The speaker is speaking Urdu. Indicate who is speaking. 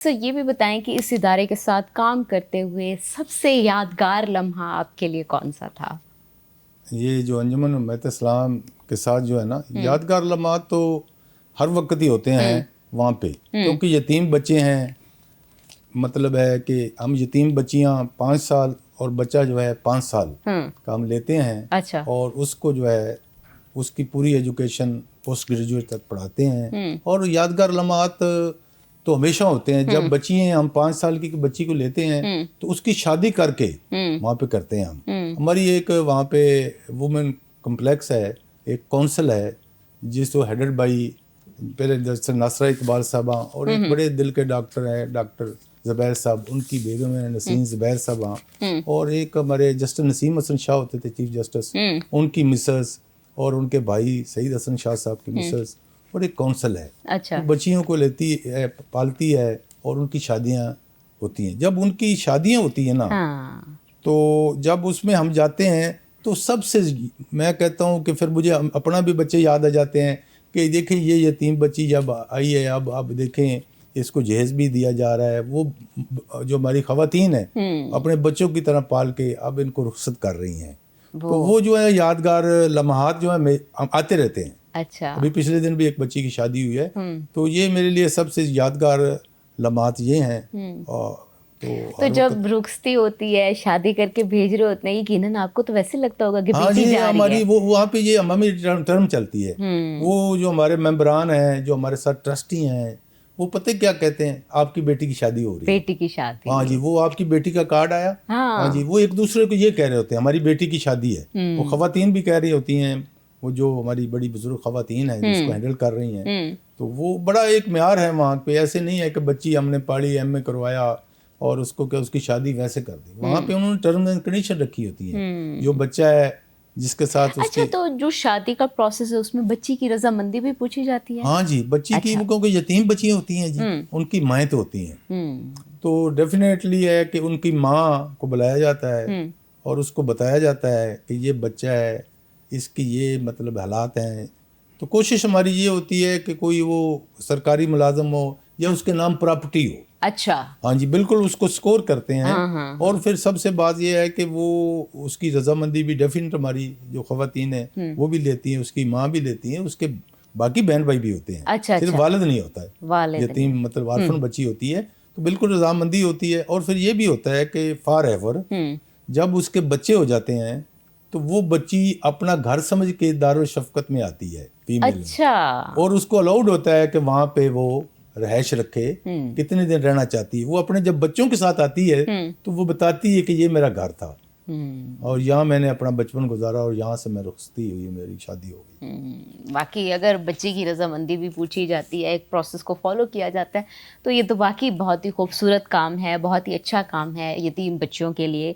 Speaker 1: یہ بھی بتائیں کہ اس ادارے کے ساتھ کام کرتے ہوئے سب سے یادگار لمحہ آپ کے لیے کون سا تھا؟
Speaker 2: یہ جو انجمن امیت اسلام کے ساتھ جو ہے نا، یادگار لمحات تو ہر وقت ہی ہوتے ہیں وہاں پہ، کیونکہ یتیم بچے ہیں. مطلب ہے کہ ہم یتیم بچیاں 5 سال اور بچہ جو ہے 5 سال کا ہم لیتے ہیں.
Speaker 1: اچھا.
Speaker 2: اور اس کو جو ہے اس کی پوری ایجوکیشن پوسٹ گریجویٹ تک پڑھاتے ہیں. اور یادگار لمحات تو ہمیشہ ہوتے ہیں. جب بچی ہیں، ہم 5 سال کی بچی کو لیتے ہیں تو اس کی شادی کر کے وہاں پہ کرتے ہیں. ہماری ایک وہاں پہ وومن کمپلیکس ہے، ایک کونسل ہے جس کو ہیڈڈ بائی پہلے جسٹس ناصرہ اقبال صاحبہ، اور ایک بڑے دل کے ڈاکٹر ہیں ڈاکٹر زبیر صاحب، ان کی بیگم ہے نسیم زبیر صاحبہ، اور ایک ہمارے جسٹس نسیم حسن شاہ ہوتے تھے چیف جسٹس، ان کی مسز، اور ان کے بھائی سعید حسن شاہ صاحب کی مسز، اور ایک کونسل ہے.
Speaker 1: اچھا.
Speaker 2: وہ بچیوں کو لیتی ہے، پالتی ہے، اور ان کی شادیاں ہوتی ہیں. جب ان کی شادیاں ہوتی ہیں نا، تو جب اس میں ہم جاتے ہیں تو سب سے میں کہتا ہوں کہ پھر مجھے اپنا بھی بچے یاد آ جاتے ہیں کہ دیکھیں یہ یتیم بچی جب آئی ہے، اب دیکھیں اس کو جہیز بھی دیا جا رہا ہے. وہ جو ہماری خواتین ہیں اپنے بچوں کی طرح پال کے اب ان کو رخصت کر رہی ہیں. تو وہ جو ہے یادگار لمحات جو ہیں آتے رہتے ہیں.
Speaker 1: اچھا.
Speaker 2: ابھی پچھلے دن بھی ایک بچی کی شادی ہوئی ہے. تو یہ میرے لیے سب سے یادگار لمحات یہ ہیں.
Speaker 1: تو جب رخصتی ہوتی ہے، شادی کر کے بھیج رہے ہوتے ہیں، یقیناً آپ کو تو ویسے لگتا ہوگا کہ بیٹی جا رہی ہے.
Speaker 2: ہماری وہاں پہ یہ ہماری ٹرم چلتی ہے. وہ جو ہمارے ممبران ہیں، جو ہمارے ساتھ ٹرسٹی ہیں، وہ پتہ کیا کہتے ہیں، آپ کی بیٹی کی شادی ہو رہی ہے.
Speaker 1: بیٹی کی شادی.
Speaker 2: ہاں جی، وہ آپ کی بیٹی کا کارڈ آیا. ہاں جی، وہ ایک دوسرے کو یہ کہہ رہے ہوتے ہیں ہماری بیٹی کی شادی ہے. وہ خواتین بھی کہہ رہی ہوتی ہیں، وہ جو ہماری بڑی بزرگ خواتین ہیں جس کو ہینڈل کر رہی ہیں. تو وہ بڑا ایک معیار ہے وہاں پہ. ایسے نہیں ہے کہ بچی ہم نے پاڑھی، ایم اے کروایا اور اس کو کہ اس کی شادی ویسے کر دی. وہاں پہ انہوں نے ٹرمز اینڈ کنڈیشن رکھی ہوتی ہیں. جو بچہ ہے جس کے ساتھ اس
Speaker 1: اچھا، تو جو شادی کا پروسیس ہے اس میں بچی کی رضامندی بھی پوچھی جاتی ہے؟
Speaker 2: ہاں جی، بچی کی، کیونکہ یتیم بچیاں ہوتی ہیں جی، ان کی مائیں تو ہوتی ہیں. تو ڈیفینیٹلی ہے کہ ان کی ماں کو بلایا جاتا ہے اور اس کو بتایا جاتا ہے کہ یہ بچہ ہے، اس کی یہ مطلب حالات ہیں. تو کوشش ہماری یہ ہوتی ہے کہ کوئی وہ سرکاری ملازم ہو یا اس کے نام پراپرٹی ہو.
Speaker 1: اچھا.
Speaker 2: ہاں جی، بالکل اس کو سکور کرتے ہیں. اور پھر سب سے بات یہ ہے کہ وہ اس کی رضامندی بھی ڈیفینیٹ ہماری جو خواتین ہیں وہ بھی لیتی ہیں، اس کی ماں بھی لیتی ہیں، اس کے باقی بہن بھائی بھی ہوتے ہیں. صرف والد نہیں ہوتا ہے. یتیم مطلب آرفن بچی ہوتی ہے تو بالکل رضامندی ہوتی ہے. اور پھر یہ بھی ہوتا ہے کہ فار ایور جب اس کے بچے ہو جاتے ہیں تو وہ بچی اپنا گھر سمجھ کے دار الشفقت میں آتی ہے فیمیل میں.
Speaker 1: اچھا.
Speaker 2: اور اس کو الاؤڈ ہوتا ہے کہ وہاں پہ وہ رہائش رکھے، کتنے دن رہنا چاہتی ہے. وہ اپنے جب بچوں کے ساتھ آتی ہے تو وہ بتاتی ہے کہ یہ میرا گھر تھا اور یہاں میں نے اپنا بچپن گزارا اور یہاں سے میں رخصتی ہوئی، میری شادی ہو گئی.
Speaker 1: واقعی اگر بچی کی رضامندی بھی پوچھی جاتی ہے، ایک پروسیس کو فالو کیا جاتا ہے، تو یہ تو واقعی بہت ہی خوبصورت کام ہے، بہت ہی اچھا کام ہے یتیم بچوں کے لیے.